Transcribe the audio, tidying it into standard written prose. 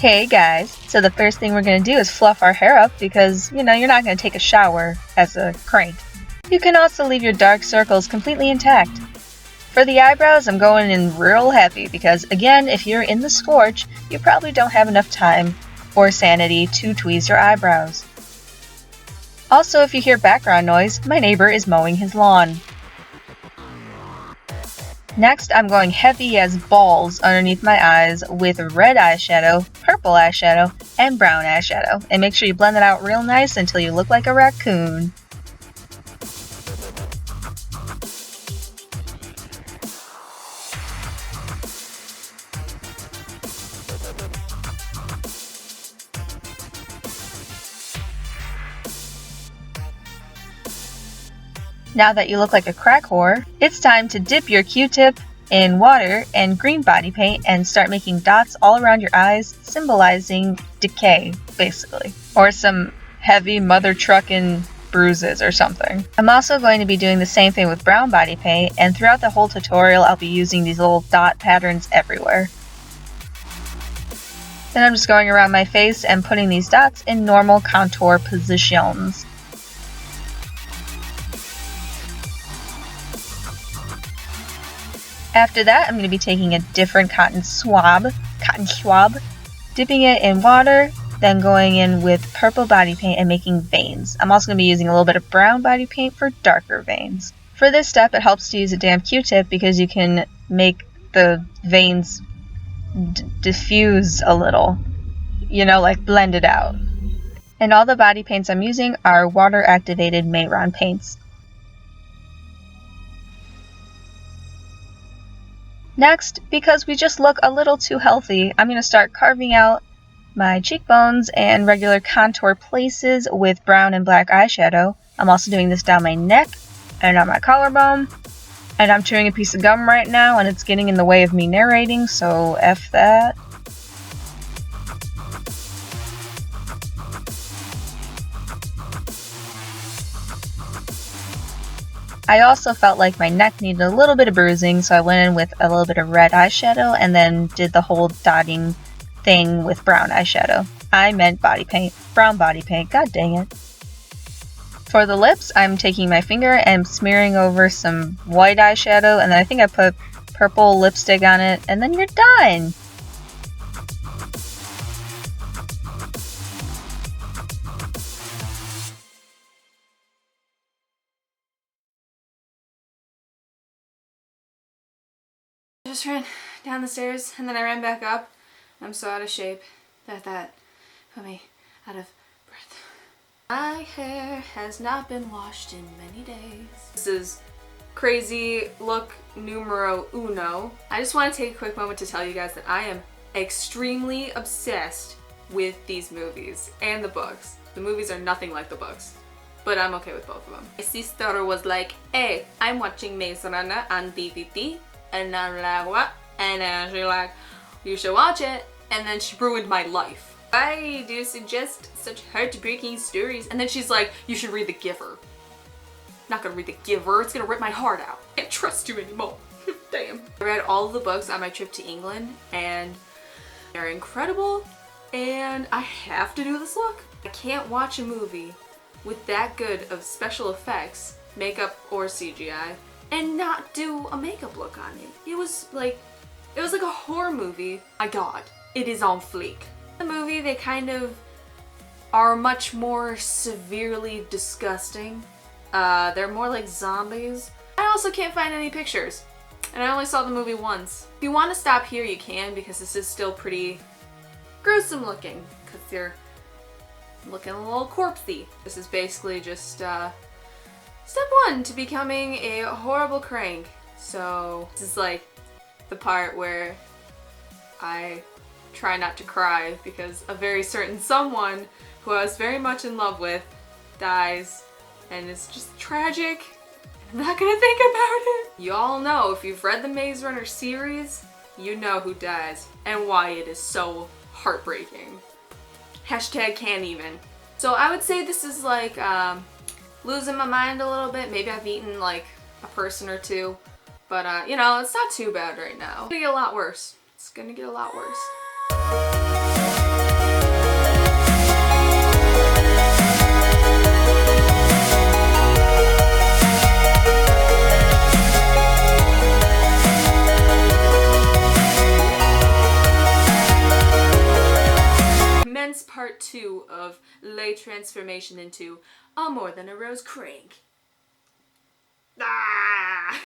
Hey guys, so the first thing we're going to do is fluff our hair up because, you're not going to take a shower as a crank. You can also leave your dark circles completely intact. For the eyebrows, I'm going in real heavy because, again, if you're in the scorch, you probably don't have enough time or sanity to tweeze your eyebrows. Also, if you hear background noise, my neighbor is mowing his lawn. Next, I'm going heavy as balls underneath my eyes with red eyeshadow, purple eyeshadow, and brown eyeshadow. And make sure you blend it out real nice until you look like a raccoon. Now that you look like a crack whore, it's time to dip your Q-tip in water and green body paint and start making dots all around your eyes, symbolizing decay, basically. Or some heavy mother truckin' bruises or something. I'm also going to be doing the same thing with brown body paint, and throughout the whole tutorial I'll be using these little dot patterns everywhere. Then I'm just going around my face and putting these dots in normal contour positions. After that, I'm going to be taking a different cotton swab, dipping it in water, then going in with purple body paint and making veins. I'm also going to be using a little bit of brown body paint for darker veins. For this step, it helps to use a damp Q-tip because you can make the veins diffuse a little, like blend it out. And all the body paints I'm using are water-activated Mayron paints. Next, because we just look a little too healthy, I'm going to start carving out my cheekbones and regular contour places with brown and black eyeshadow. I'm also doing this down my neck and on my collarbone. And I'm chewing a piece of gum right now and it's getting in the way of me narrating, so F that. I also felt like my neck needed a little bit of bruising, so I went in with a little bit of red eyeshadow and then did the whole dotting thing with brown eyeshadow. I meant body paint. Brown body paint. God dang it. For the lips, I'm taking my finger and smearing over some white eyeshadow, and then I think I put purple lipstick on it, and then you're done! I just ran down the stairs and then I ran back up. I'm so out of shape that put me out of breath. My hair has not been washed in many days. This is crazy look numero uno. I just want to take a quick moment to tell you guys that I am extremely obsessed with these movies and the books. The movies are nothing like the books, but I'm okay with both of them. My sister was like, hey, I'm watching Maze Runner on DVD. And I'm like, what? And then she's like, you should watch it. And then she ruined my life. Why do you suggest such heartbreaking stories? And then she's like, you should read The Giver. Not gonna read The Giver, it's gonna rip my heart out. I can't trust you anymore. Damn. I read all of the books on my trip to England and they're incredible. And I have to do this look. I can't watch a movie with that good of special effects, makeup or CGI, and not do a makeup look on it. It was like a horror movie. My god, it is on fleek. The movie, they kind of are much more severely disgusting. They're more like zombies. I also can't find any pictures, and I only saw the movie once. If you want to stop here, you can, because this is still pretty gruesome looking, because they're looking a little corpsey. This is basically just step one to becoming a horrible crank. So this is like the part where I try not to cry because a very certain someone who I was very much in love with dies, and it's just tragic. I'm not gonna think about it. You all know, if you've read the Maze Runner series, you know who dies and why it is so heartbreaking. Hashtag can't even. So I would say this is like losing my mind a little bit. Maybe I've eaten like a person or two, but it's not too bad right now. It's gonna get a lot worse. It's gonna get a lot worse. part 2 of Lay transformation into a more than a rose crank. Ah!